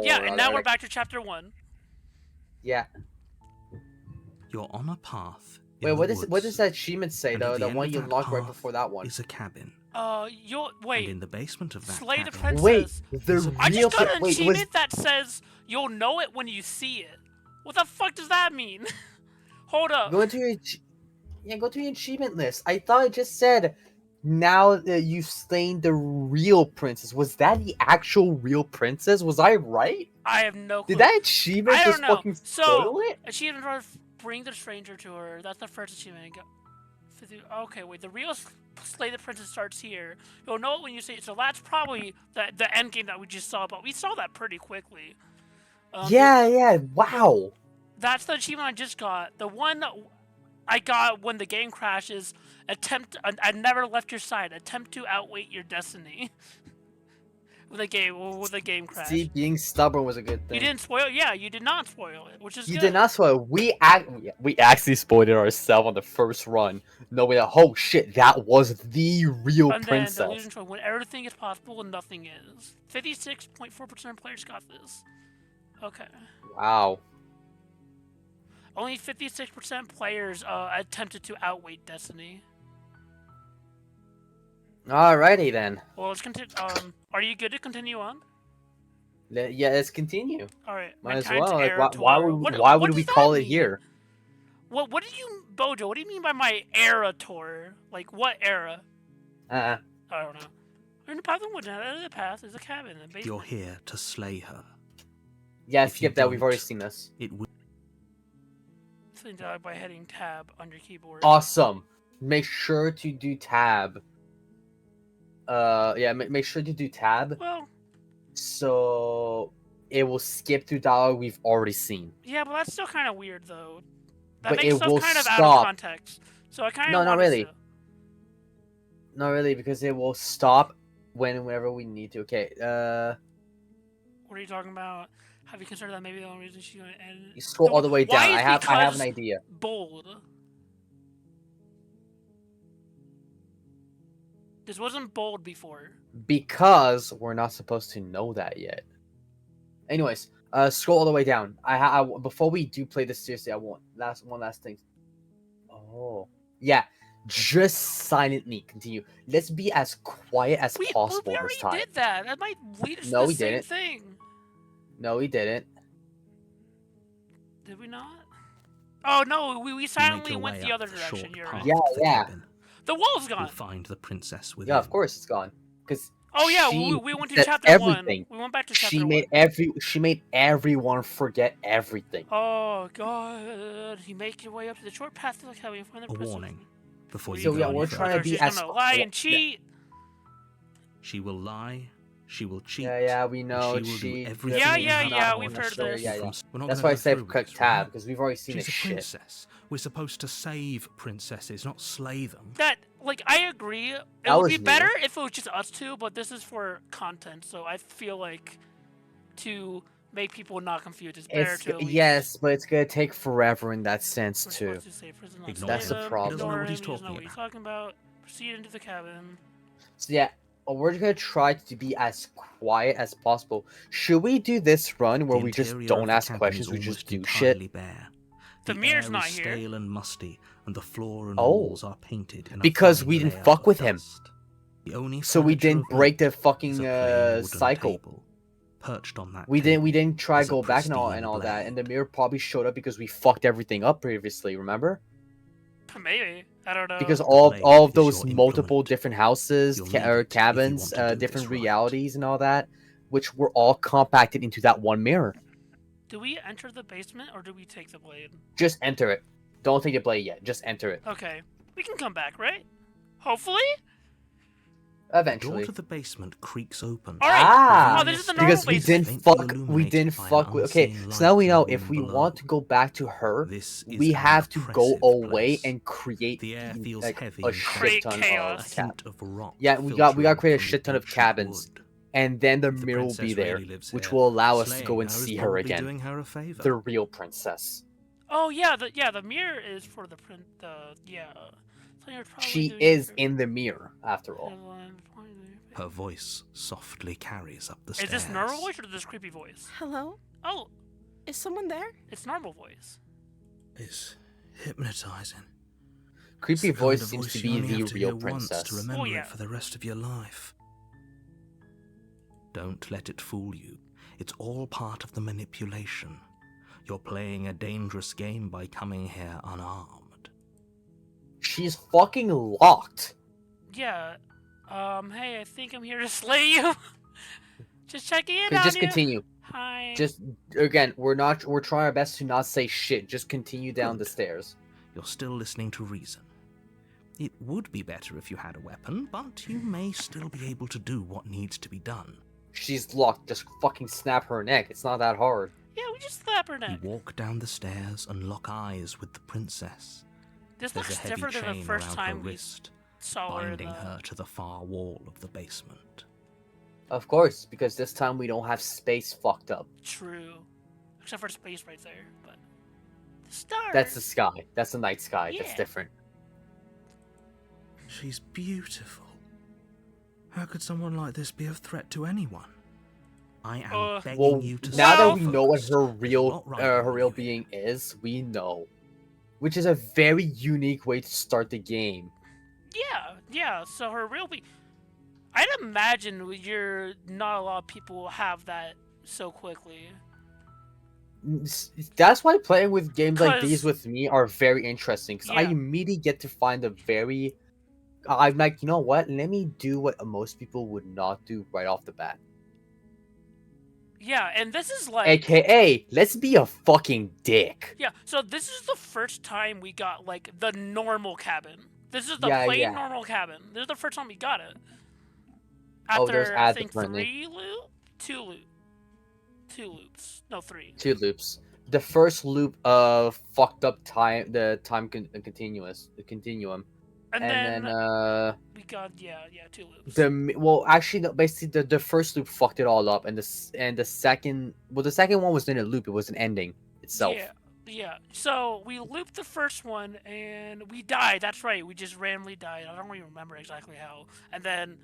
Yeah, and now we're like, back to chapter 1. yeah. You're on a path. Wait, what does that achievement say? And at The end one of you that unlocked right path before that one. is a cabin. You'll And wait. in the basement of that Slay the cabin, princess. Wait, There's the a- I real just got an wait, achievement that says you'll know it when you see it. What the fuck does that mean? Hold up. go into your go to your achievement list. I thought it just said now that you've slain the real princess. Was that the actual real princess? Was I right? I have no clue. Did that achievement I don't just know. fucking So, spoil it? achievement for bring the stranger to her. That's the first achievement. Okay, wait. The real slay the princess starts here. You'll know it when you see it. So that's probably the end game that we just saw. But we saw that pretty quickly. Yeah. Wow. That's the achievement I just got. The one I got when the game crashes. I never left your side. Attempt to outwait your destiny. with a game crash. See, being stubborn was a good thing. You didn't spoil. Yeah, you did not spoil it, which is You good. did not spoil it. We actually spoiled it ourselves on the first run, knowing that oh shit, that was the real And princess. then delusion troll, when everything is possible and nothing is. 56.4% of players got this. Okay. Wow. Only 56% players attempted to outweight Destiny. Alrighty then. Well, let's continue. Are you good to continue on? Yeah, let's continue. All right. Might as Mankind's well. Like, Era why Tour. would What we does call that it mean? here? What did you, Bojo? What do you mean by my era tour? Like what era? I don't know. In the path of wood, the path is a cabin. You're here to slay her. Yeah, If you skip that. We've already don't, seen this. It will. By hitting tab on your keyboard. Awesome. Make sure to do tab. Yeah, make sure to do tab. Well. So it will skip through dialogue we've already seen. Yeah, but that's still kind of weird though. That But makes it stuff will kind of stop. out of context. So I kind of No, not want really. to. Not really, because it will stop whenever we need to. Okay. What are you talking about? Have you considered that maybe the only reason she's going to end? You scroll all the way Why down. is I have because an idea. Bold. This wasn't bold before. Because we're not supposed to know that yet. Anyways, scroll all the way down. I before we do play this seriously, I want one last thing. Oh, yeah. Just silently continue. Let's be as quiet as possible we this already time. did that. That might lead us No, to we the same didn't. thing. No, we didn't. Did we not? Oh no, we You make silently your went way the up other direction. short You're path right. Yeah, to the yeah. cabin. The wall's You'll gone. find the princess within. Yeah, of course it's gone. Because Oh yeah, she we went to said chapter everything. 1. We went back to chapter She 1. made everyone forget everything. Oh god! You make your way up to the short path to the cabin and find the A princess. warning before you So go yeah, any we're further. trying to be She's as gonna lie and cheat. She will lie. She will cheat. Yeah, we know. and she will do everything Yeah, in her power we've to heard stop this. you Yeah. from- We're not That's gonna why I go said through with click this, tab, right? because we've already seen She's this a shit. princess. We're supposed to save princesses, not slay them. That, like, I agree. It That would was be new. better if it was just us two, but this is for content, so I feel like to make people not confused, it's better to at least... Yes, but it's gonna take forever in that sense We're too. supposed to say prison, not Ignore That's slay the them, problem. He doesn't know ignore what he's him, he doesn't know talking what he's about. talking about. Proceed into the cabin. So yeah, we're gonna try to be as quiet as possible. Should we do this run where The we just interior don't of the ask cabin questions, is we just almost do shit? entirely bare. The The mirror's air not is here. stale and musty, and the floor and Oh. walls are painted in a Because fine we didn't layer fuck of with him. dust. The only So we furniture didn't of break the note fucking is a plain wooden cycle. table. Perched on that We table didn't try is a go back and all pristine that, and the blade. mirror probably showed up because we fucked everything up previously. Remember? Maybe. I don't know. Because The all blade of is those your multiple implement. different houses, You'll need it if you cabins, want to do different this right. realities, and all that, which were all compacted into that one mirror. Do we enter the basement, or do we take the blade? Just enter it. Don't take the blade yet. Just enter it. Okay. We can come back, right? Hopefully? The door Eventually. to the basement creaks open. Alright. Ah, Oh, this is the normal because we basement. didn't Faintly we didn't illuminated by an fuck with. Okay, unseen so now we light in know the if room we below. want to go back to her, This is we an have to go oppressive away place. and create The air feels like heavy a and shit Create ton chaos. a of hint of rot. Yeah, we gotta filtering create a from the shit ton of ancient cabins, wood. and then the If the mirror will be princess there, really lives which here, will allow us to slaying go and her is see her probably again. doing her a favor. The real princess. Oh yeah, the mirror is for the print. So you're probably She doing is her- in the mirror after all. Her voice softly carries up the Is stairs. this normal voice or this creepy voice? Hello? Oh, Is someone there? it's normal voice. It's hypnotizing. Creepy It's the kind voice of seems voice to you be only the have to real hear once princess. to remember yeah. it for the rest of your life. Don't let it fool you. It's all part of the manipulation. You're playing a dangerous game by coming here unarmed. She's fucking locked. Yeah. Hey, I think I'm here to slay you. Just checking in Okay, on just you. continue. Hi. Just again, we're trying our best to not say shit. Just continue down the Good. stairs. You're still listening to reason. It would be better if you had a weapon, but you may still be able to do what needs to be done. She's locked. Just fucking snap her neck. It's not that hard. Yeah, we just slap her You neck. walk down the stairs and lock eyes with the princess. This There's a looks heavy different than the chain first around time her we wrist, saw her in binding the... her to the far wall of the basement. Of course, because this time we don't have space fucked up. True. Except for space right there, but... The stars! That's the sky. That's the night sky. That's Yeah. different. She's beautiful. How could someone like this be a threat to anyone? I am begging Well, you to now that Well- we know what focus. her There's a real lot riding on you being is, we know, which is a very unique way to start the game. Yeah, so her real be... I'd imagine not a lot of people will have that so quickly. That's why playing with games like 'Cause- these with me are very interesting, because I Yeah. immediately get to find a very... I'm like, you know what? Let me do what most people would not do right off the bat. Yeah, and this is like... AKA, let's be a fucking dick. Yeah, so this is the first time we got, like, the normal cabin. This is the Yeah, plain yeah. normal cabin. This is the first time we got it. Oh, there's After, I ads think, apparently. 3 loops? 2 loops. 2 loops. No, 3. 2 loops. The first loop of fucked up time, the continuum, And, and then, then we got, yeah, 2 loops. actually no, basically the first loop fucked it all up, and the second one was in a loop. It was an ending itself. Yeah. So we looped the first one and we died. That's right. We just randomly died. I don't even remember exactly how. And then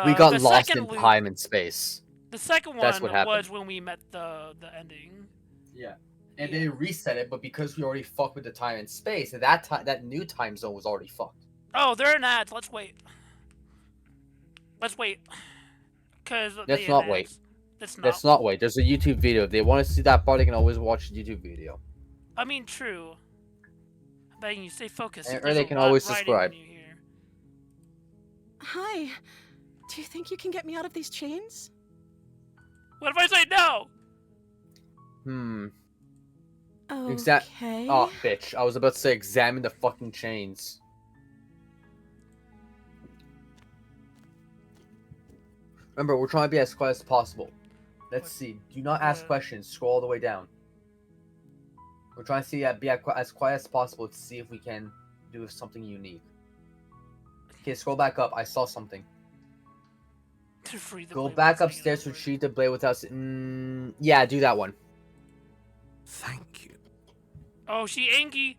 We got the lost second in loop, time and space. The second That's one what happened. was when we met the ending. Yeah. And Yeah. they reset it, but because we already fucked with the time and space, at that time that new time zone was already fucked. Oh, they're in ads. Let's wait. Cause Let's not wait. Let's not. Let's not wait. There's a YouTube video. If they want to see that part, they can always watch the YouTube video. I mean, true. I'm begging you, stay focused. Or There's they a can lot always riding subscribe. on you here. Hi. Do you think you can get me out of these chains? What if I say no? Okay. Oh, bitch. I was about to say examine the fucking chains. Remember, we're trying to be as quiet as possible. Let's see. Do not ask questions. Scroll all the way down. We're trying to see be as quiet as possible to see if we can do something unique. Okay, scroll back up. I saw something. To free the Go blade back without saying upstairs to another word. retrieve the blade without... yeah, do that one. Thank you. Oh, she angry.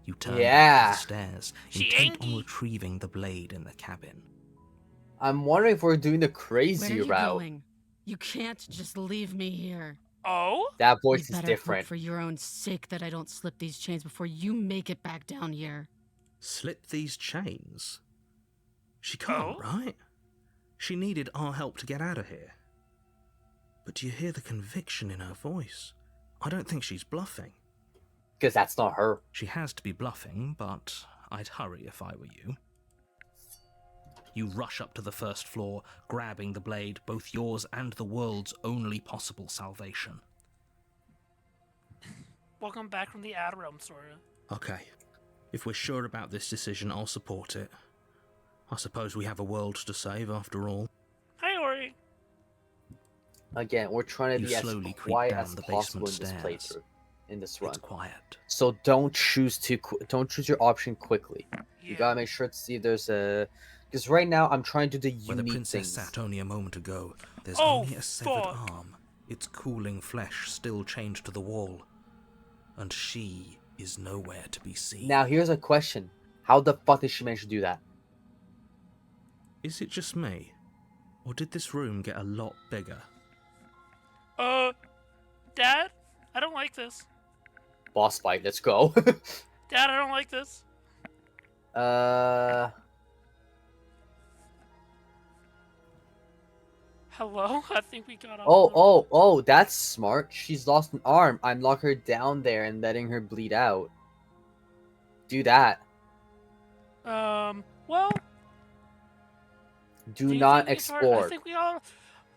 You turn Yeah. back the stairs, She intent on Angie. retrieving the blade in the cabin. I'm wondering if we're doing the Where crazy are you route. going? You can't just leave me here. Oh? That voice you is better different. hope for your own sake that I don't slip these chains before you make it back down here. Slip these chains? She can't, Oh? right? She needed our help to get out of here. But do you hear the conviction in her voice? I don't think she's bluffing. Because that's not her. She has to be bluffing, but I'd hurry if I were you. You rush up to the first floor, grabbing the blade, both yours and the world's only possible salvation. Welcome back from the ad realm, Sora. Okay. If we're sure about this decision, I'll support it. I suppose we have a world to save after all. Hi, Ori. Again, we're trying to You be as slowly creep quiet down as the possible in basement this stairs. playthrough, in this run. It's quiet. So don't choose your option quickly. You Yeah. gotta make sure to see if there's a... Because right now, I'm trying to do the Where the unique princess things. sat only a moment ago, there's Oh, only a severed fuck. arm, its cooling flesh still chained to the wall. And she is nowhere to be seen. Now, here's a question. How the fuck did she manage to do that? Is it just me? Or did this room get a lot bigger? Dad? I don't like this. Boss fight, let's go. Dad, I don't like this. Hello? I think we got off. Oh, that's smart. She's lost an arm. I'm lock her down there and letting her bleed out. Do that. Well. Do you not think it's hard? explore. I think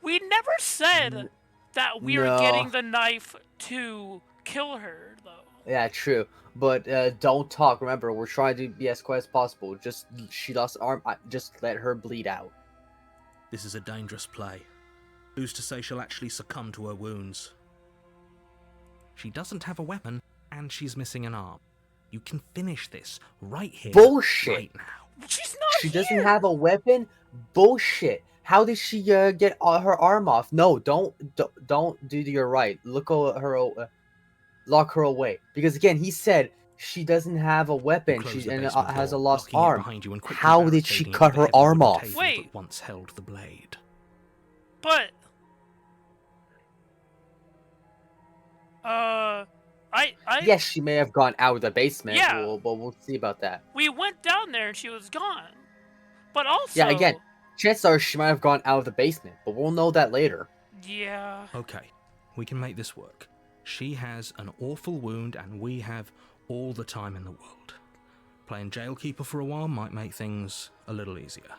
we never said that we were No. getting the knife to kill her, though. Yeah, true. But don't talk. Remember, we're trying to be as quiet as possible. Just she lost an arm. Just let her bleed out. This is a dangerous play. Who's to say she'll actually succumb to her wounds? She doesn't have a weapon, and she's missing an arm. You can finish this right here, Bullshit. right now. She's not She here. doesn't have a weapon. Bullshit. How did she get her arm off? No, don't do your right. Lock her away. Because again, he said she doesn't have a weapon. Close She the and basement has a door, lost locking it arm. behind you and quickly How did she barricading it cut with her the heavy arm wooden off? table Wait. that once held the blade. But Yes, she may have gone out of the basement. Yeah. But we'll see about that. we went down there and she was gone. But also, Yeah, again, chances are she might have gone out of the basement, but we'll know that later. yeah. Okay, we can make this work. She has an awful wound, and we have all the time in the world. Playing jailkeeper for a while might make things a little easier.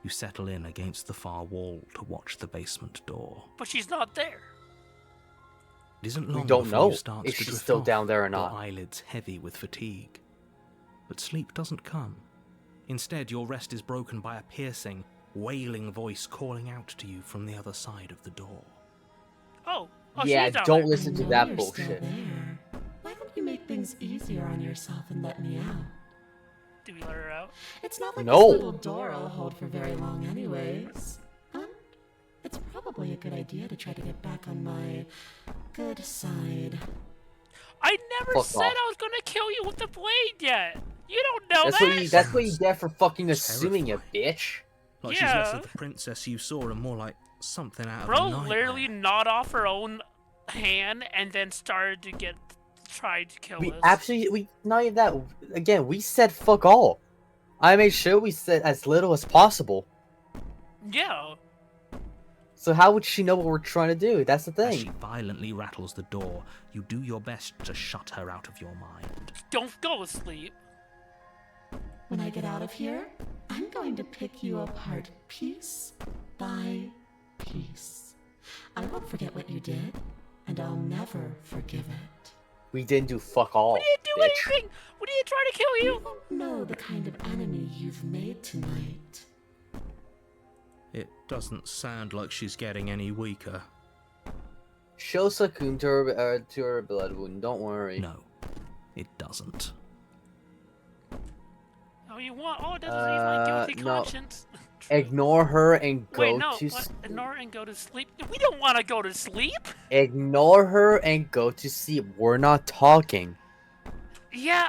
You settle in against the far wall to watch the basement door. But she's not there. It isn't We long don't before know you start if to she's drift still off, down there or your not. eyelids heavy with fatigue. But sleep doesn't come. Instead, your rest is broken by a piercing, wailing voice calling out to you from the other side of the door. Oh, Yeah, she's down don't there. listen to I know that you're bullshit. Still there. Why don't you make things easier on yourself and let me out? Do we let her out? It's not like No. this little door will hold for very long anyways. And it's probably a good idea to try to get back on my good side. I never Fuck said off. I was gonna kill you with the blade yet. You don't know That's what you get for fucking It's assuming it, terrifying. bitch. Like she's less Yeah. of the princess you saw and more like something out of a Bro nightmare. literally gnawed off her own hand and then started to tried to kill us. Not even that. Again, we said fuck all. I made sure we said as little as possible. Yeah. So how would she know what we're trying to do? That's the As she thing. violently rattles the door, you do your best to shut her out of your mind. Don't go to sleep. When I get out of here, I'm going to pick you apart piece by piece. I won't forget what you did, and I'll never forgive it. We didn't do fuck all. We didn't do bitch. anything. We didn't try to kill You you. don't know the kind of enemy you've made tonight. It doesn't sound like she's getting any weaker. She'll succumb to her blood wound. Don't worry. No, it doesn't. Oh, you want? Oh, it doesn't leave my guilty no. conscience. Ignore her and go Wait, no. to. What? Ignore and go to sleep. We don't want to go to sleep. Ignore her and go to sleep. We're not talking. Yeah.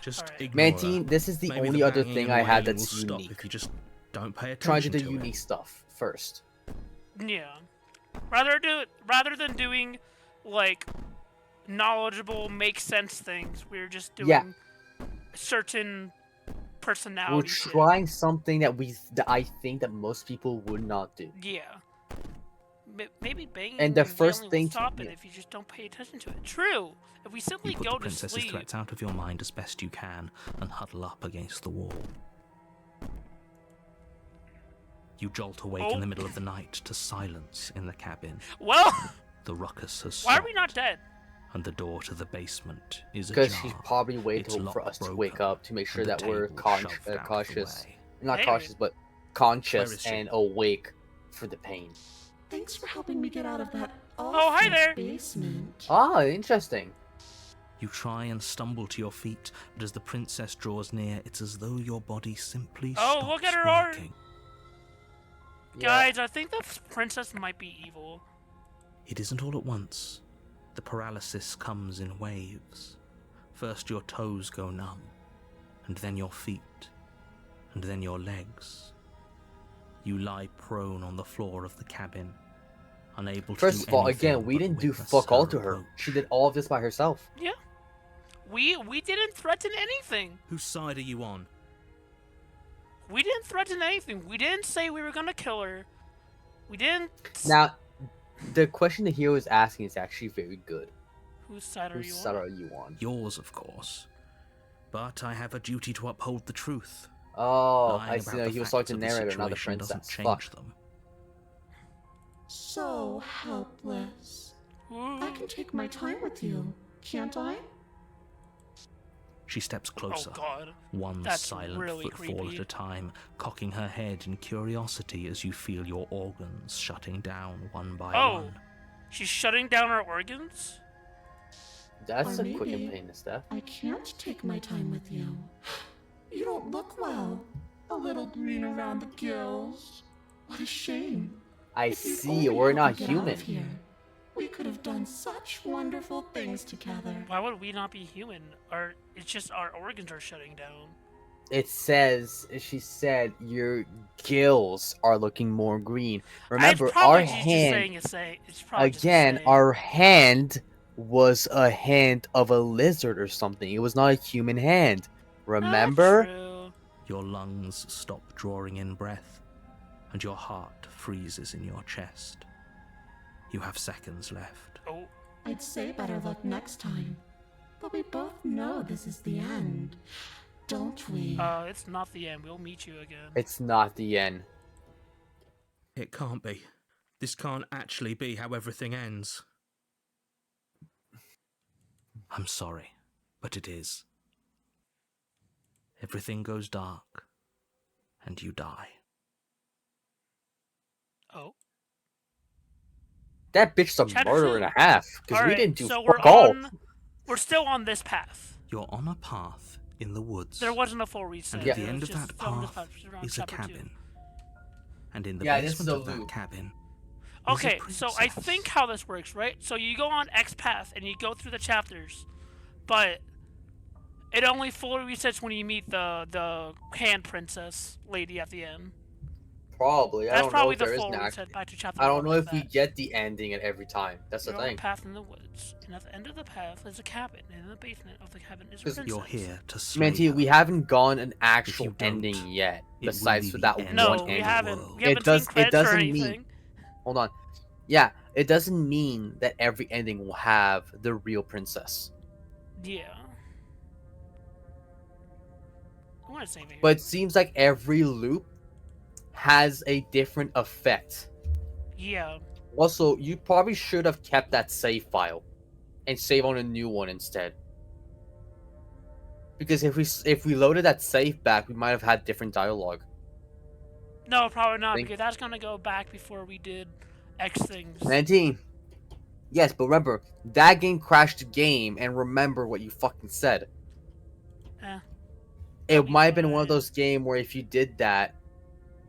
Just Alright. ignore her. Mantine, this is the Maybe only other banging thing and I had wailing that's will stop unique. if you just don't pay Trying to attention do to unique it. stuff first. Yeah. Rather than doing like knowledgeable, make sense things, we're just doing Yeah. certain personality. We're shit. trying something that I think that most people would not do. Yeah. Maybe banging And the first yelling thing will to- stop it yeah. if you just don't pay attention to it. True. If we simply You put go the to princess's sleep. threats out of your mind as best you can and huddle up against the wall. You jolt awake in the middle of the night to silence in the cabin. Well, The ruckus has why stopped, are we not dead? and the door to the basement is Because ajar. she's probably Its waiting lock for us to broken, wake up to make sure and the that we're table shoved out of the cautious. way. Not Hey. cautious, but Where conscious is she? and awake for the pain. Thanks for helping me get out of that Oh, hi awful there. basement. Ah, interesting. You try and stumble to your feet, but as the princess draws near, it's as though your body simply Oh, stops look at her arm. working. Yeah. Guys, I think the princess might be evil. It isn't all at once. The paralysis comes in waves. First your toes go numb, and then your feet. and then your legs. You lie prone on the floor of the cabin, unable to First do of all, anything again, we but didn't do witness fuck all her to her. approach. She did all of this by herself. Yeah. We didn't threaten anything. Whose side are you on? We didn't threaten anything. We didn't say we were gonna kill her. We didn't. Now, the question the hero is asking is actually very good. Whose side are Whose you side on? are you on? Yours, of course. But I have a duty to uphold the truth. Oh, Lying I see. about No, the he was facts talking to of the the narrator, not the situation doesn't princess. change Fuck. them. So helpless. Ooh. I can take my time with you, can't I? She steps closer, Oh God. one That's silent really footfall creepy. at a time, cocking her head in curiosity as you feel your organs shutting down one by Oh. one. She's shutting down our organs? That's Or a quick and maybe- painless death. I can't take my time with you. You don't look well. A little green around the gills. What a shame. I If you'd see. only We're help not me get out human. of here, we could have done such wonderful things together. Why would we not be human? It's just our organs are shutting down. It says, she said, your gills are looking more green. Remember, It's probably our just hand, saying it's probably just a again, saying. our hand was a hand of a lizard or something. It was not a human hand. Remember? True. Your lungs stop drawing in breath, and your heart freezes in your chest. You have seconds left. Oh. I'd say better luck next time. But we both know this is the end, don't we? It's not the end. We'll meet you again. It's not the end. It can't be. This can't actually be how everything ends. I'm sorry, but it is. Everything goes dark, and you die. Oh. That bitch's a Chapter murder two. and a half. Because we Alright, didn't do so fuck all. we're still on this path. You're on a path in the woods. There wasn't a full reset. And at the it end was of just that from this path around is a chapter two. cabin. And in the Yeah, this is basement a of that loop. cabin is a Okay, so I princess. think how this works, right? So you go on X path and you go through the chapters, but it only fully resets when you meet the hand princess lady at the end. Probably. I That's don't know probably if the there is full an reset act- back to chapter I don't 1 know of if we that. get the ending at every time. That's the You're on a thing. path in the woods, and at the end of the path is a cabin, and in the basement of the cabin is a 'Cause princess. You're here to slay Manti, her. we haven't gone an actual you don't, ending yet. it will Besides be for the that end No, one of we ending. haven't. world. We haven't does- seen it credits or doesn't mean- anything. Hold on. Yeah, it doesn't mean that every ending will have the real princess. Yeah. I want to say maybe. But it seems like every loop has a different effect. Yeah. Also, you probably should have kept that save file and save on a new one instead. Because if we loaded that save back, we might have had different dialogue. No, probably not, Think- because that's gonna go back before we did X things. 19. Yes, but remember, that game crashed the game, and remember what you fucking said. Eh. It be might have been one of fine. those games where if you did that,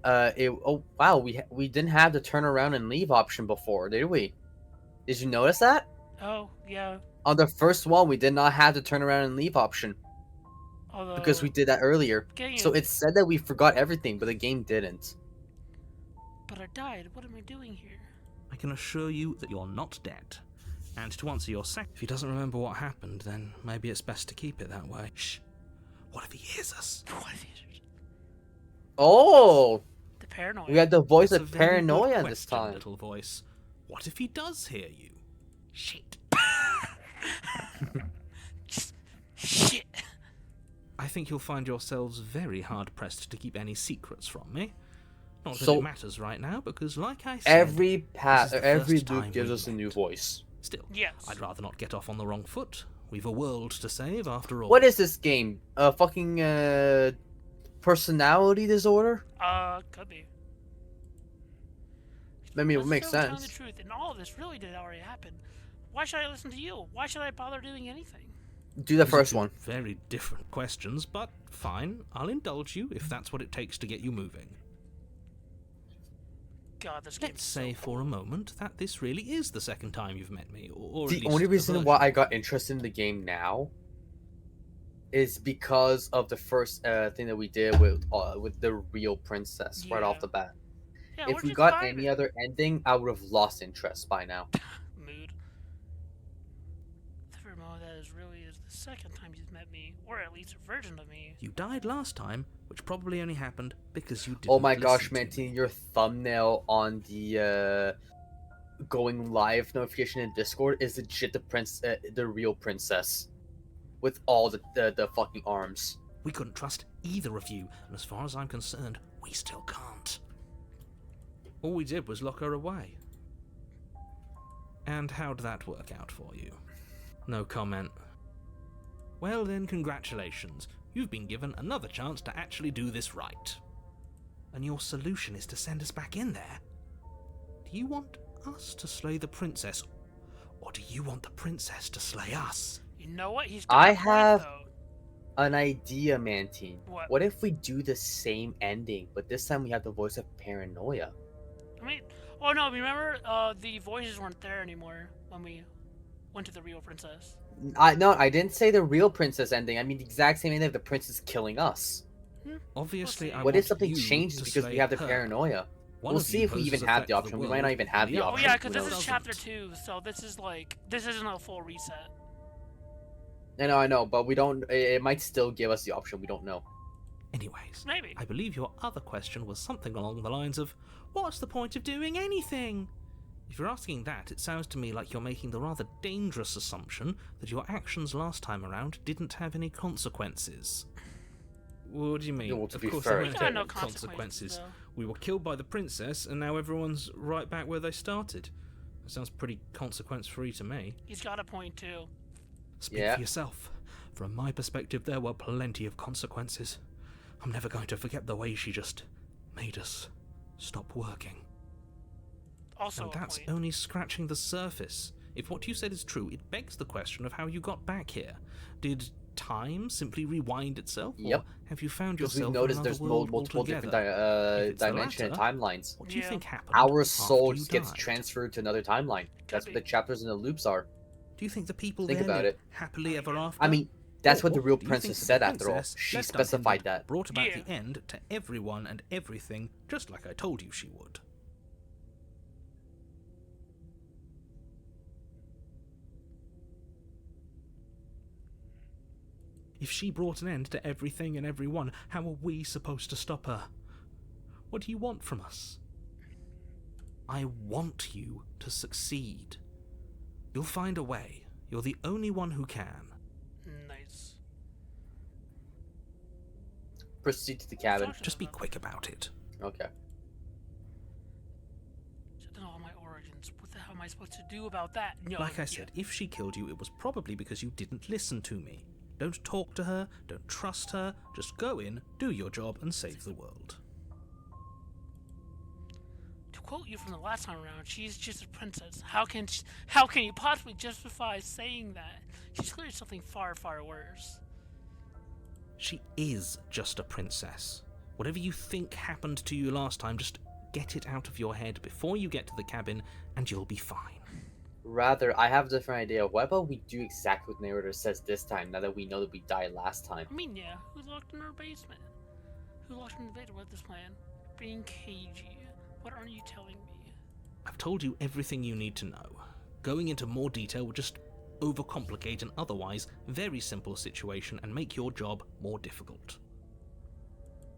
oh wow, we didn't have the turn around and leave option before, did we? Did you notice that? Oh, yeah. On the first one, we did not have the turn around and leave option Although, because we did that earlier. getting So it- it said that we forgot everything, but the game didn't. But I died. What am I doing here? I can assure you that you're not dead. And to answer your second, if he doesn't remember what happened, then maybe it's best to keep it that way. Shh. What if he hears us? What is it? Oh, The paranoia. we had the voice That's of a very good paranoia this question, time. Little voice. What if he does hear you? Shit. Shit. I think you'll find yourselves very hard pressed to keep any secrets from me. Not that So- it matters right now, because like I said, Every this is the every first loop time gives we've us a new met. voice. Still, Yes. I'd rather not get off on the wrong foot. We've a world to save after all. What is this game? A fucking personality disorder? Could be. I mean, it would make Let's tell sense. the truth, and all of this really did already happen. Why should I listen to you? Why should I bother doing anything? Do the These are first two one. Very different questions, but fine. I'll indulge you if that's what it takes to get you moving. God, this game. Let's say for a moment that this really is the second time you've met me, or at The least only a reason version why of I it. got interested in the game now is because of the first thing that we did with the real princess right off Yeah. the bat. Yeah, If we're we just got vibing. any other ending, I would have lost interest by now. Mood. That is really is the second time you've met me, or at least a version of me. You died last time, which probably only happened because you didn't Oh my gosh, listen to me. Mantine, your thumbnail on the going live notification in Discord is legit the real princess, with all the fucking arms. We couldn't trust either of you, and as far as I'm concerned, we still can't. All we did was lock her away. And how'd that work out for you? No comment. Well then, congratulations. You've been given another chance to actually do this right. And your solution is to send us back in there? Do you want us to slay the princess, or do you want the princess to slay us? You know what? He's got a point, have though. an idea, Mantine. What? What if we do the same ending, but this time we have the voice of paranoia? I mean, oh no, remember the voices weren't there anymore when we went to the real princess. I didn't say the real princess ending. I mean the exact same ending of the princess killing us. Obviously, We'll see. I What want if something you changes to because we slay have the her. paranoia? One We'll of see you if we poses even a have threat the to option. We world, might not even have and the other Oh option. yeah, Who because this is doesn't? chapter 2, so this isn't a full reset. I know, but we don't. It might still give us the option. We don't know. Anyways, Maybe. I believe your other question was something along the lines of, what's the point of doing anything? If you're asking that, it sounds to me like you're making the rather dangerous assumption that your actions last time around didn't have any consequences. What do you mean? Well, to of be course fair, there it weren't Kinda any no consequences, though. We were killed by the princess, and now everyone's right back where they started. That sounds pretty consequence-free to me. He's got a point too. Speak Yeah. for yourself. From my perspective, there were plenty of consequences. I'm never going to forget the way she just made us stop working. Also And a that's point. only scratching the surface. If what you said is true, it begs the question of how you got back here. Did time simply rewind itself? Yep. Or have you found Because yourself we've in noticed another there's world multiple altogether? different If it's the dimension and latter, timelines. What do you Yeah. think happened Our after soul you gets died? transferred to another timeline. That's what be. the chapters and the loops are. Do you think the people Think there about lived it. happily ever after? I mean, that's what the Or real do you think princess that said the after all. princess, She left specified unhindered, that. brought about Yeah. the end to everyone and everything, just like I told you she would. If she brought an end to everything and everyone, how are we supposed to stop her? What do you want from us? I want you to succeed. You'll find a way. You're the only one who can. Nice. Proceed to the cabin. Talk to Just be them, quick about it. Okay. So I don't know all my origins. What the hell am I supposed to do about that? No, Like I yeah. said, if she killed you, it was probably because you didn't listen to me. Don't talk to her, don't trust her, just go in, do your job, and save the world. To quote you from the last time around, she's just a princess. How can you possibly justify saying that? She's clearly something far, far worse. She is just a princess. Whatever you think happened to you last time, just get it out of your head before you get to the cabin, and you'll be fine. Rather, I have a different idea. What about we do exactly what the narrator says this time, now that we know that we died last time? I mean, yeah, who's locked in her basement? Who locked in the basement with this plan? Being cagey. What aren't you telling me? I've told you everything you need to know. Going into more detail would just overcomplicate an otherwise very simple situation and make your job more difficult.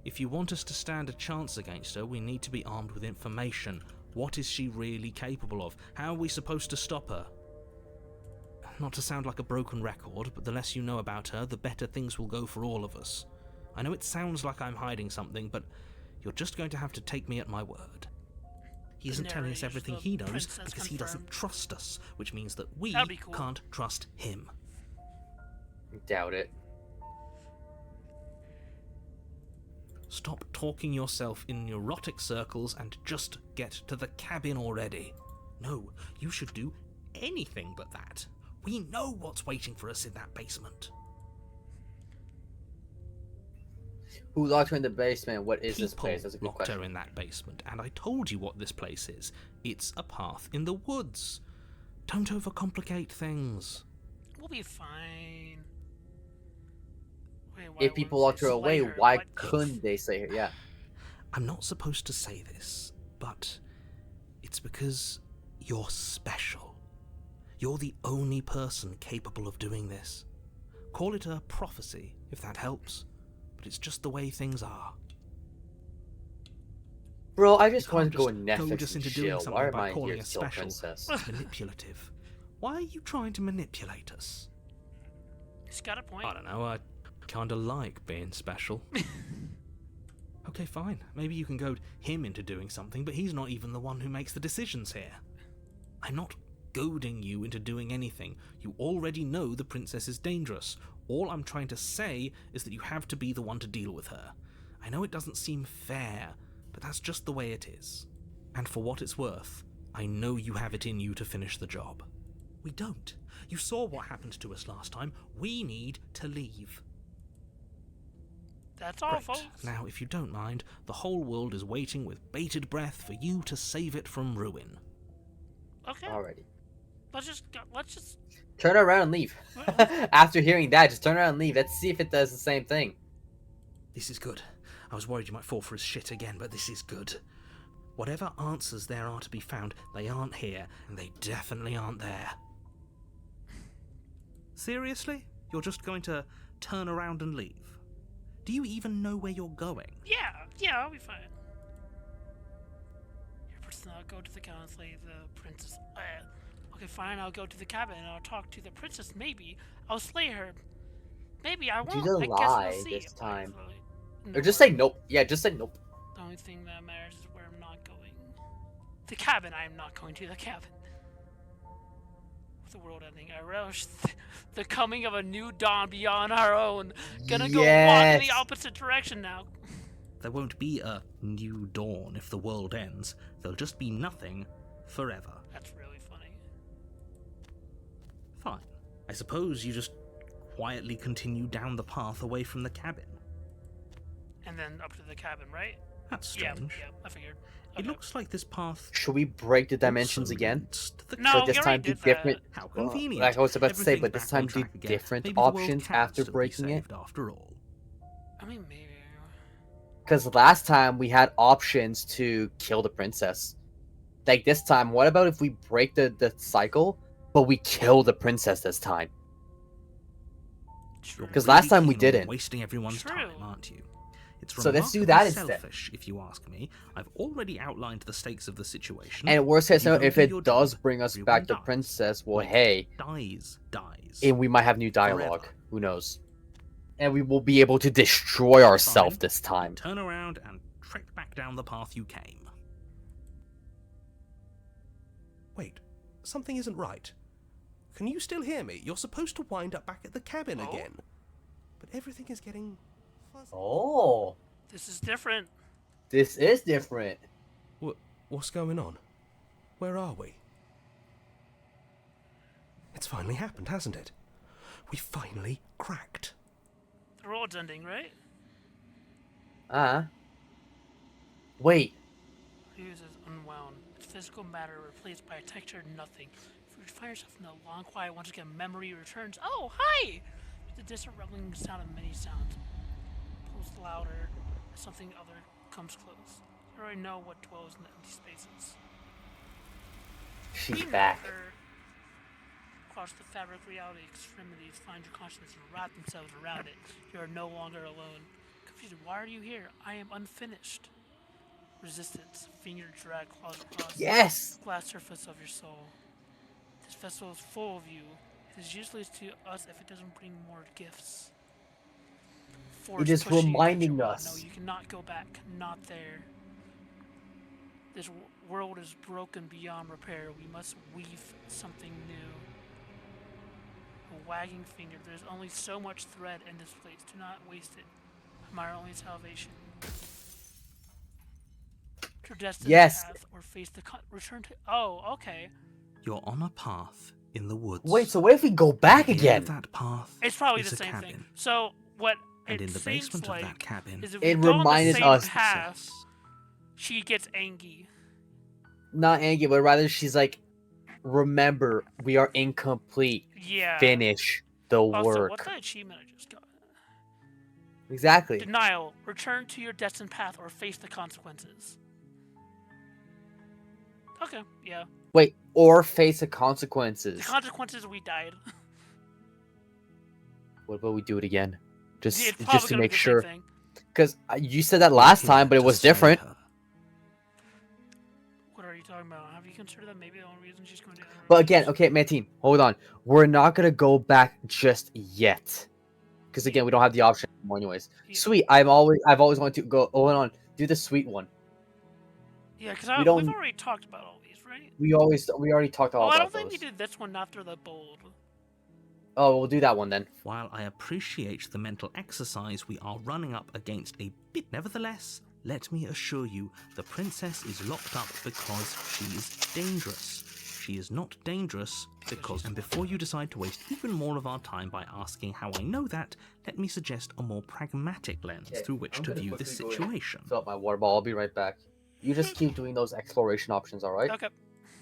If you want us to stand a chance against her, we need to be armed with information. What is she really capable of? How are we supposed to stop her? Not to sound like a broken record, but the less you know about her, the better things will go for all of us. I know it sounds like I'm hiding something, but you're just going to have to take me at my word. He isn't telling us narrator's everything the he knows princess because he doesn't confirmed. trust us, which means that we That'd be cool. can't trust him. Doubt it. Stop talking yourself in neurotic circles and just get to the cabin already. No, you should do anything but that. We know what's waiting for us in that basement. Who locked her in the basement? What is this People place? That's a good locked her question. in that basement, and I told you what this place is. It's a path in the woods. Don't overcomplicate things. We'll be fine. Wait, why if people wouldn't locked her they away, slay her? why What? couldn't they slay her? Yeah. I'm not supposed to say this, but it's because you're special. You're the only person capable of doing this. Call it a prophecy, if that helps, but it's just the way things are. Bro, I You just can't want to go just in goad Netflix us and into doing chill. something Why am by I calling here to us kill special. Princess? Manipulative. Why are you trying to manipulate us? He's got a point. I don't know, I kinda like being special. Okay, fine. Maybe you can goad him into doing something, but he's not even the one who makes the decisions here. I'm not goading you into doing anything. You already know the princess is dangerous. All I'm trying to say is that you have to be the one to deal with her. I know it doesn't seem fair, but that's just the way it is. And for what it's worth, I know you have it in you to finish the job. We don't. You saw what happened to us last time. We need to leave. That's all, Great. folks. Now, if you don't mind, the whole world is waiting with bated breath for you to save it from ruin. Okay. Alrighty. Let's just go. Let's just. Turn around and leave. After hearing that, just turn around and leave. Let's see if it does the same thing. This is good. I was worried you might fall for his shit again, but this is good. Whatever answers there are to be found, they aren't here, and they definitely aren't there. Seriously? You're just going to turn around and leave? Do you even know where you're going? Yeah, I'll be fine. Your person, I'll go to the cabin and slay the princess. Okay, fine, I'll go to the cabin and I'll talk to the princess. Maybe I'll slay her. Maybe I won't. Do the I guess lie we'll see. this time. No, Or just say nope. Yeah, just say nope. The only thing that matters is where I'm not going. The cabin. I am not going to the cabin. With the world ending, I relish the coming of a new dawn beyond our own. Gonna go walk in the opposite direction now. There won't be a new dawn if the world ends. There'll just be nothing forever. That's really funny. Fine. I suppose you just quietly continue down the path away from the cabin. And then up to the cabin, right? That's strange. Yeah, I figured. It Okay. looks like this path Should we break the dimensions also again? leads to the No, But this we time already do did different. that. How Well, convenient. like I was about to say, Everything's but this back time on do track again. different Maybe the world options can after still be breaking it. saved after all. I mean, maybe. Because last time we had options to kill the princess. Like this time, what about if we break the cycle, but we kill the princess this time? True. 'Cause last time we keen on didn't. Wasting everyone's True. time, aren't you? It's So let's do remarkably that instead. selfish, if you ask me. I've already outlined the stakes of the situation. And worst case You scenario, don't if do it your does job, bring us everyone back to dies. princess, well, What hey, dies. and we might have new dialogue. Forever. Who knows? And we will be able to destroy ourselves Fine. this time. Turn around and trek back down the path you came. Wait, something isn't right. Can you still hear me? You're supposed to wind up back at the cabin Oh. again. But everything is getting fuzzy. Oh, This is different. this is different. What's going on? Where are we? It's finally happened, hasn't it? We finally cracked. The world's ending, right? Wait. Fuse is unwound. It's physical matter replaced by a textured nothing. If you find yourself in the long quiet, once again, memory returns. Oh, hi! The distant rumbling sound of many sounds. Pulls louder as something other comes close. You already know what dwells in the empty spaces. She's We back. never Across the fabric of reality, extremities find your consciousness and wrap themselves around it. You are no longer alone. Confused, why are you here? I am unfinished. Resistance, finger drag claws across Yes! the glass surface of your soul. This vessel is full of you. It is useless to us if it doesn't bring more gifts. Force It is pushing you against reminding your will. us. No, you cannot go back. Not there. This world is broken beyond repair. We must weave something new. A wagging finger. There's only so much thread in this place. Do not waste it. I'm our only salvation. Your destined Yes. path or face the return to. Oh, okay. You're on a path in the woods. Wait, so what if we go back At the end again? of that path It's probably is the a same cabin. thing. So what And it in the seems basement like of that cabin, is if It we go on the reminded same us- path, she gets angry. Not angry, but rather she's like, remember, we are incomplete. Yeah. Finish the Also, work. what's that achievement I just got? Exactly. Denial. Return to your destined path or face the consequences. Okay, yeah. Wait, or face the The consequences. consequences, we died. What about we do it again? It's Just probably to gonna be make the sure. same thing. Because you said that We're last here time, but it to was slay different. her. What are you talking about? Have you considered that maybe the only reason she's going to... But again, okay, Mantine, hold on. We're not gonna go back just yet. Because again, we don't have the option anymore anyways. Yeah. Sweet, I've always wanted to go, hold on, do the sweet one. Yeah, because We we've don't- already talked about all these, right? We already talked all Oh, I about don't think those. we did this one after the bold. Oh, we'll do that one then. While I appreciate the mental exercise we are running up against a bit, nevertheless, let me assure you, the princess is locked up because she is dangerous. She is not dangerous because... And before you decide to waste even more of our time by asking how I know that, let me suggest a more pragmatic lens Okay, through which I'm to gonna view this quickly go in. situation. Fill up my water bottle. I'll be right back. You just keep doing those exploration options, all right? Okay.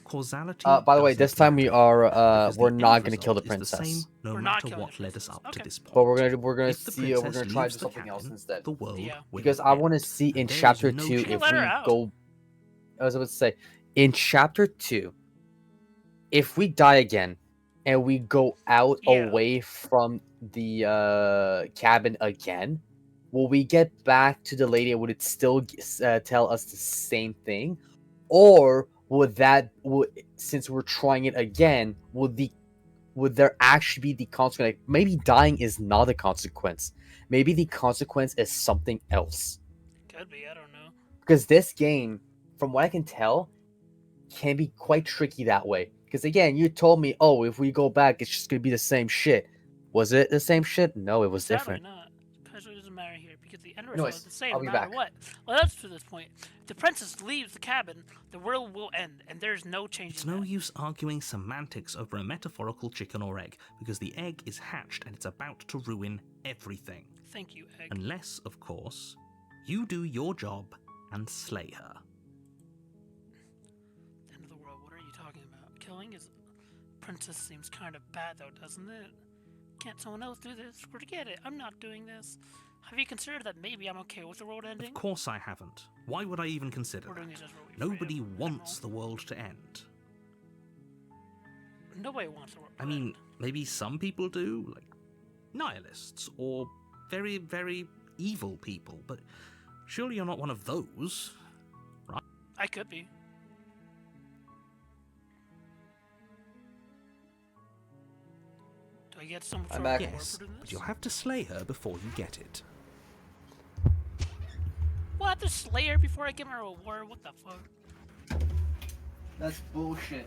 Causality. By the way, doesn't this time we matter, are because we're the not end gonna kill the result is princess. same, no We're not matter killing what the led us princess. up to Okay. this point. But we're gonna If the see. We're princess gonna try to do leaves the something else cabin, instead. the world Yeah. will Because I want to end, see in and there is chapter no 2 chance. if Let her we out. go. I was about to say, in chapter 2, if we die again, and we go out Yeah. away from the cabin again, will we get back to the lady and would it still tell us the same thing? Or since we're trying it again, would there actually be the consequence? Like, maybe dying is not a consequence. Maybe the consequence is something else. Could be, I don't know. Because this game, from what I can tell, can be quite tricky that way. Because again, you told me, oh, if we go back, it's just gonna be the same shit. Was it the same shit? No, it was Sadly different. not. Because it doesn't matter here, because the end result Anyways, is the same I'll no be matter back. what. Well, that's to this point. If the princess leaves the cabin, the world will end, and there's no change It's in no that. use arguing semantics over a metaphorical chicken or egg, because the egg is hatched and it's about to ruin everything. Thank you, Egg. Unless, of course, you do your job and slay her. End of the world, what are you talking about? Killing is... Princess seems kind of bad, though, doesn't it? Can't someone else do this? Forget it, I'm not doing this. Have you considered that maybe I'm okay with the world ending? Of course I haven't. Why would I even consider We're doing that? this as really Nobody freedom. wants the world to end. Nobody wants the world to I mean, end. maybe some people do, like nihilists or very, very evil people, but surely you're not one of those. I could be. Do I get some sort I'm of back. reward Yes, for doing but this? you'll have to slay her before you get it. Well, I have to slay her before I get my reward? What the fuck? That's bullshit.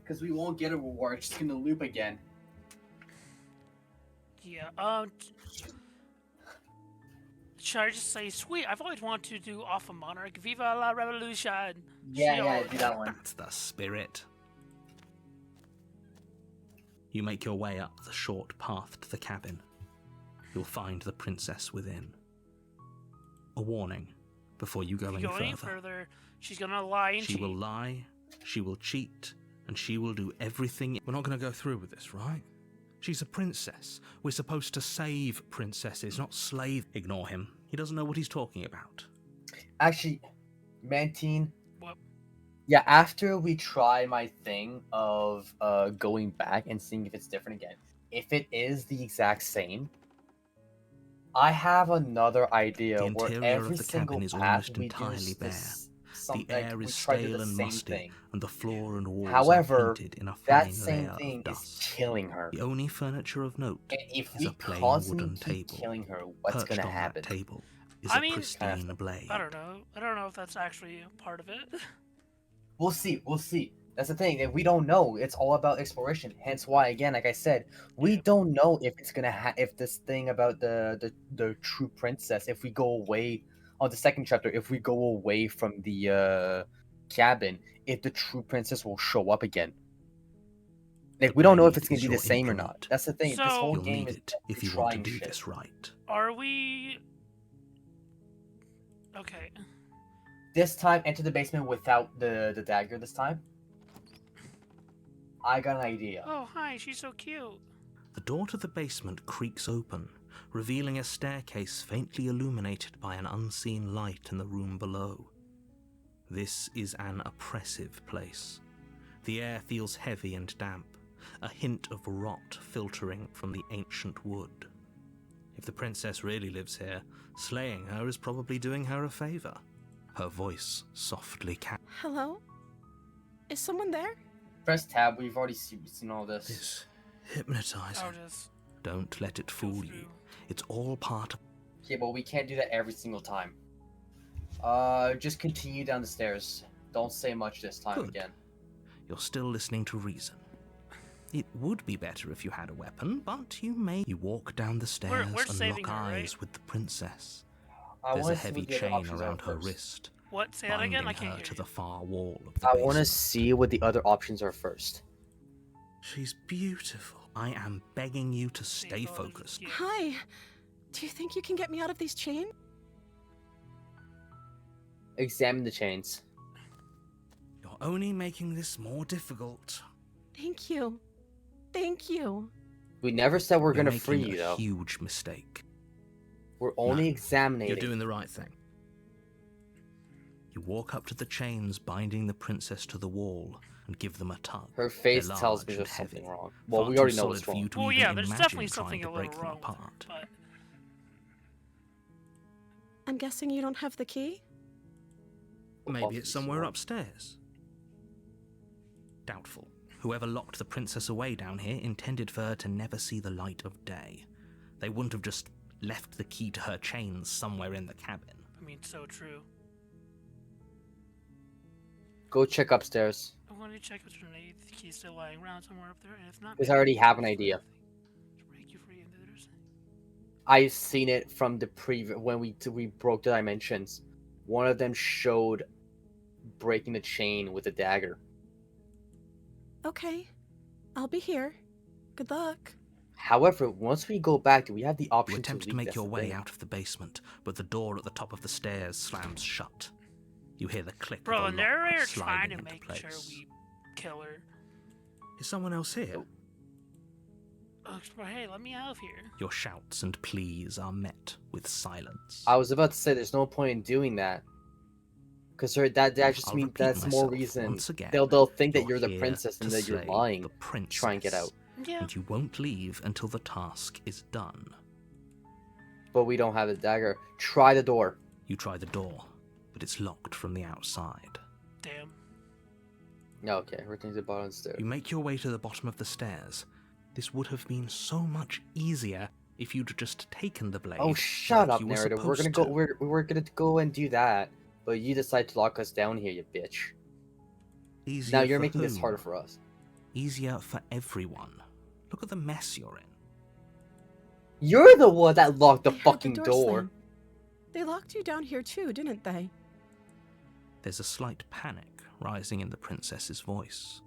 Because we won't get a reward. It's just gonna loop again. Yeah, should I just say, sweet, I've always wanted to do Off a Monarch, Viva la Revolution! Yeah, do that one. That's the spirit. You make your way up the short path to the cabin. You'll find the princess within. A warning before you go If any you go any further. further, she's gonna lie and She cheat. will lie, she will cheat, and she will do everything. We're not going to go through with this, right? She's a princess. We're supposed to save princesses, not slay them. Ignore him. He doesn't know what he's talking about. Actually, Mantine. What? Yeah, after we try my thing of going back and seeing if it's different again, if it is the exact same, I have another idea The where interior every of the single cabin is path almost we entirely do bare. some, The like, air we is try to do stale the and same musty, thing. and the floor and walls However, are painted in a that fine same layer thing of is dust. killing her. The only furniture of note And if is we a plain constantly wooden keep table. killing her, what's Perched gonna on happen? that table is I a mean- pristine blade. I don't know. I don't know if that's actually a part of it. We'll see. We'll see. That's the thing. That we don't know. It's all about exploration. Hence why, again, like I said, we Yeah. don't know if it's gonna if this thing about the true princess. If we go away on the second chapter, if we go away from the cabin, if the true princess will show up again. Like, we don't know if blade it's gonna is be the your same or not. implement. That's the thing. This So- whole You'll game need is it if you want to trying do shit. this right. Are we... Okay. This time, enter the basement without the dagger. This time, I got an idea. Oh, hi, she's so cute. The door to the basement creaks open, revealing a staircase faintly illuminated by an unseen light in the room below. This is an oppressive place. The air feels heavy and damp, a hint of rot filtering from the ancient wood. If the princess really lives here, slaying her is probably doing her a favor. Her voice softly Hello? Is someone there? Press tab. We've already seen all this. It's hypnotizing. Oh, just Don't let it go fool through. you. It's all part of... Okay, but we can't do that every single time. Just continue down the stairs. Don't say much this time Good. again. You're still listening to reason. It would be better if you had a weapon, but you may... You walk down the stairs we're and saving lock her, right? eyes with the princess. I There's a wanna see heavy what the other chain options are around her first. wrist, What? Say that binding again? I can't her hear to you. the far wall of the I basement. want to see what the other options are first. She's beautiful. I am begging you to stay Oh, focused. yeah. Hi. Do you think you can get me out of these chains? Examine the chains. You're only making this more difficult. Thank you. Thank you. We never said we're You're gonna making free you, a though. huge mistake. We're only No, examining. You're doing the right thing. You walk up to the chains binding the princess to the wall and give them a tug. Her face They're tells large me and there's something heavy, wrong. Well, far we too already know solid what's for you wrong. to Well, even yeah, there's imagine definitely trying something to a little break them wrong with her, apart. but I'm guessing you don't have the key? Maybe it's somewhere upstairs. Doubtful. Whoever locked the princess away down here intended for her to never see the light of day. They wouldn't have just left the key to her chains somewhere in the cabin. I mean, so true. Go check upstairs. I want to check if the key's still lying around somewhere up there, and if not, Because maybe I already we have can an look for idea. anything. Just break you free and there's- I've seen it from the when we broke the dimensions. One of them showed breaking the chain with a dagger. Okay. I'll be here. Good luck. However, once we go back, do we have the You option attempt to leave? make That's your the way thing. out of the basement, but the door at the top of the stairs slams shut. You hear the click Bro, of the a lock narrator trying sliding to into make place. sure we kill her. Is someone else here? Bro, hey, let me out of here. Your shouts and pleas are met with silence. I was about to say there's no point in doing that. Because that just I'll means repeat that's more myself reason. once again. They'll think that you're the here princess and to that you're slay lying. the princess, Try and get out. Yeah. and you won't leave until the task is done. But we don't have the dagger. Try the door. You try the door, but it's locked from the outside. Damn. Okay, everything's at the bottom of the stairs. You make your way to the bottom of the stairs. This would have been so much easier if you'd just taken the blade. Oh, shut like up, you were narrator. We're gonna supposed go. to. We're gonna go and do that. But you decide to lock us down here, you bitch. Easier Now you're for making this whom? harder for us. Easier for everyone. Look at the mess you're in. You're the one that locked the They had fucking door door. slammed. They locked you down here too, didn't they? There's a slight panic rising in the princess's voice.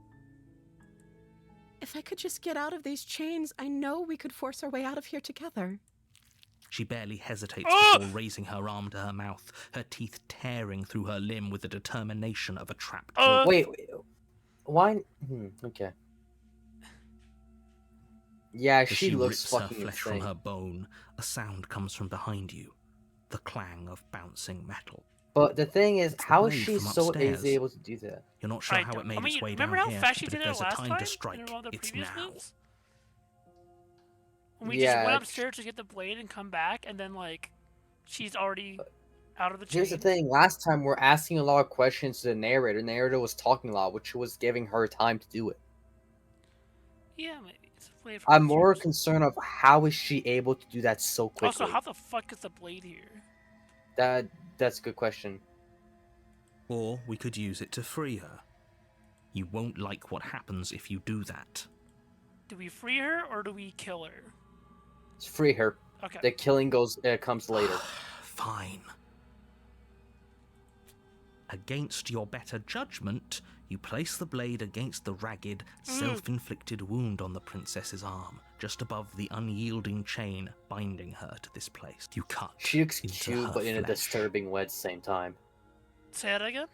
If I could just get out of these chains, I know we could force our way out of here together. She barely hesitates Ah! before raising her arm to her mouth, her teeth tearing through her limb with the determination of a trapped wolf. Wait, why? Okay. Yeah, As she looks rips her fucking flesh insane. from her bone, a sound comes from behind you. The clang of bouncing metal. But the thing is, It's the how is blade she from so upstairs. easily able to do that? You're not sure I how don't- it made I mean, its way remember down how here, fast she but did if it there's last a time time to in strike, one of the it's previous now. moves? When we just Yeah, went upstairs to get the blade and come back, and then like, she's already out of the chain. Here's the thing. Last time we're asking a lot of questions to the narrator. The narrator was talking a lot, which was giving her time to do it. Yeah, maybe it's a blade from I'm more upstairs. concerned of how is she able to do that so quickly. Also, how the fuck is the blade here? That's a good question. Or we could use it to free her. You won't like what happens if you do that. Do we free her or do we kill her? Let's free her. Okay. The killing comes later. Fine. Against your better judgment, you place the blade against the ragged, self-inflicted wound on the princess's arm, just above the unyielding chain binding her to this place. You cut She looks into cute, her but in a flesh. disturbing way at the same time. Say that again?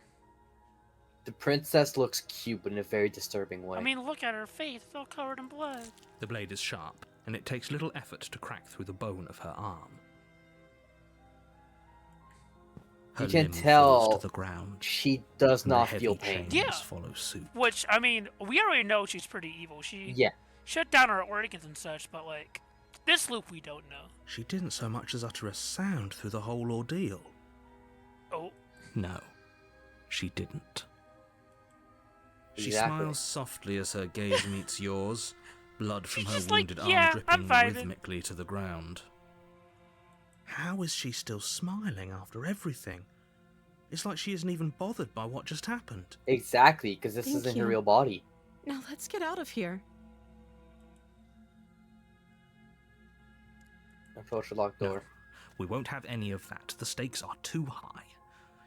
The princess looks cute, but in a very disturbing way. I mean, look at her face. It's all covered in blood. The blade is sharp, and it takes little effort to crack through the bone of her arm. Her You can limb falls tell to the ground, she does and the not heavy feel pain. chains Yeah. follow suit. Which, I mean, we already know she's pretty evil. She Yeah. shut down our organs and such, but, like, this loop we don't know. She didn't so much as utter a sound through the whole ordeal. Oh, No, she didn't. She Exactly. smiles softly as her gaze meets yours, blood from She's her just like, wounded "Yeah, arm I'm dripping vibing." rhythmically to the ground. How is she still smiling after everything? It's like she isn't even bothered by what just happened. Exactly, because this Thank isn't her you. real body. Now let's get out of here. Approach the locked No. door. We won't have any of that. The stakes are too high.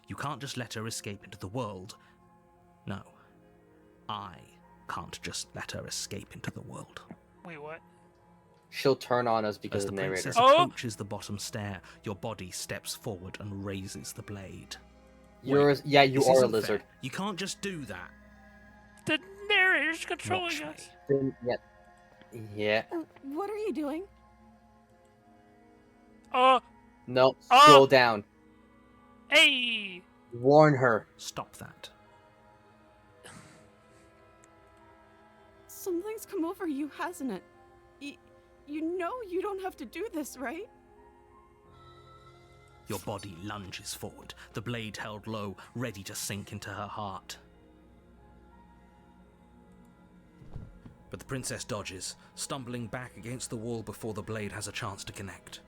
You can't just let her escape into the world. No. I can't just let her escape into the world. wait, what? She'll turn on us because As the of the narrator. princess Oh! approaches the bottom stair, your body steps forward and raises the blade. Yeah, you This are a isn't lizard. fair. You can't just do that. The narrator's controlling Watch me. us. Yeah. Yeah. What are you doing? No, Oh! scroll down. Hey! Warn her. Stop that. Something's come over you, hasn't it? You know you don't have to do this, right? Your body lunges forward, the blade held low, ready to sink into her heart. But the princess dodges, stumbling back against the wall before the blade has a chance to connect.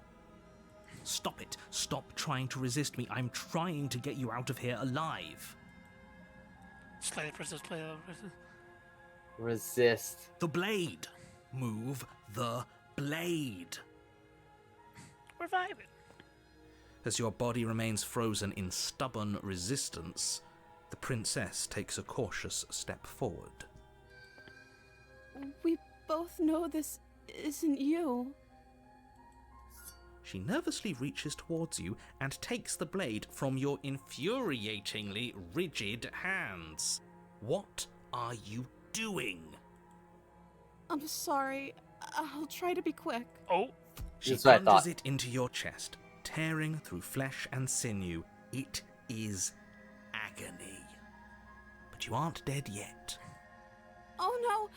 Stop it. Stop trying to resist me. I'm trying to get you out of here alive. Slay the princess, play the princess. Resist. The blade. Move the blade. We're vibing. As your body remains frozen in stubborn resistance, the princess takes a cautious step forward. We both know this isn't you. She nervously reaches towards you and takes the blade from your infuriatingly rigid hands. What are you doing? I'm sorry. I'll try to be quick. Oh, She That's what I plunges thought. it into your chest, tearing through flesh and sinew. It is agony. But you aren't dead yet. Oh no!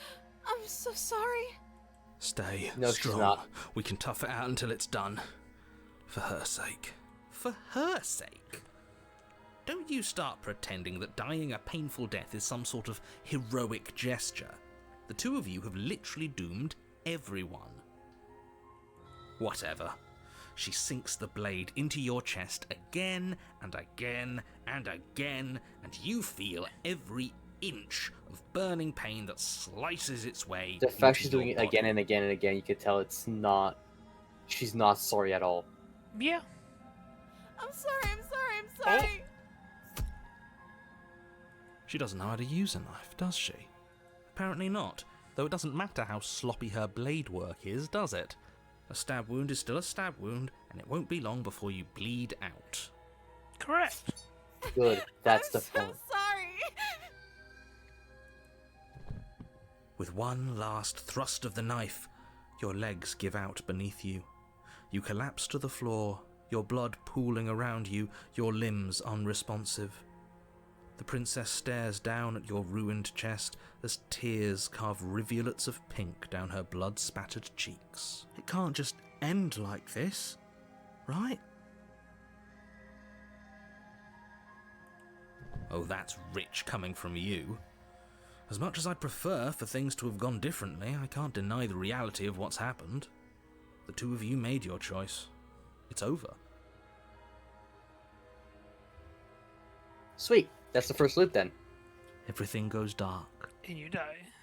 I'm so sorry. Stay No, she's strong. not. We can tough it out until it's done. For her sake. For her sake? Don't you start pretending that dying a painful death is some sort of heroic gesture. The two of you have literally doomed everyone. Whatever. She sinks the blade into your chest again and again and again, and you feel every inch of burning pain that slices its way The fact she's into doing your it again body. and again and again, you could tell it's not. She's not sorry at all. yeah. I'm sorry. She doesn't know how to use a knife, does she? Apparently not, though it doesn't matter how sloppy her blade work is, does it? A stab wound is still a stab wound, and it won't be long before you bleed out. Correct. Good. That's the I'm point. so sorry. With one last thrust of the knife, your legs give out beneath you. You collapse to the floor, your blood pooling around you, your limbs unresponsive. The princess stares down at your ruined chest as tears carve rivulets of pink down her blood-spattered cheeks. It can't just end like this, right? Oh, that's rich coming from you. As much as I'd prefer for things to have gone differently, I can't deny the reality of what's happened. The two of you made your choice. It's over. Sweet. That's the first loop then. Everything goes dark. And you die.